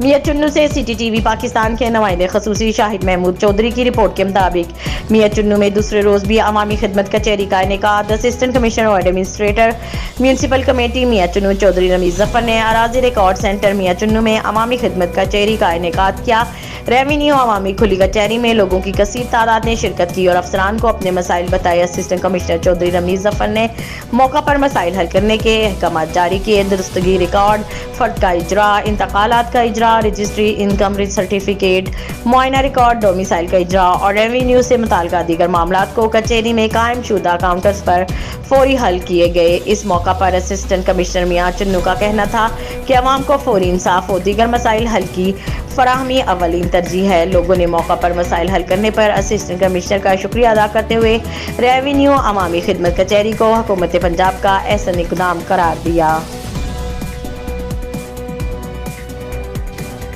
मियां चुन्नू से CTTV पाकिस्तान के नुमाइंदे खसूसी शाहिद महमूद चौधरी की रिपोर्ट के मुताबिक मियां चुन्नू में दूसरे रोज भी अवामी खिदमत कचहरी का इनेकाद असिस्टेंट कमिश्नर और एडमिनिस्ट्रेटर म्यूनसिपल कमेटी मियां चुन्नू चौधरी रमीज जफर ने अराजी रिकॉर्ड सेंटर मियां चुन्नू में अवामी खिदमत कचहरी का इनेकाद किया। रेवेन्यू अवामी खुली कचहरी में लोगों की कसीर तादाद ने शिरकत की और अफसरान को अपने मसाइल बताए। असिस्टेंट कमिश्नर चौधरी रमीज जफर ने मौका पर मसाइल हल करने के अहकाम जारी किए। दुरुस्तगी रिकॉर्ड, फर्द का इजरा, इंतकालात का इजरा, रजिस्ट्री, इनकम सर्टिफिकेट, मुआयना रिकॉर्ड, डोमिसाइल का इजरा और रेवेन्यू से मुताल्लिका दीगर मामलात को कचहरी में कायम शुदा काउंटर्स पर फौरी हल किए गए। इस मौका पर असिस्टेंट कमिश्नर मियां चुन्नू का कहना था कि अवाम को फौरी इंसाफ और दीगर मसाइल हल की फराहमी अवलीन तरजीह है। लोगों ने मौका पर मसाइल हल करने पर असिस्टेंट कमिश्नर का शुक्रिया अदा करते हुए रेवेन्यू अवामी खिदमत कचहरी को हुकूमत पंजाब का एहसन इक़दाम करार दिया।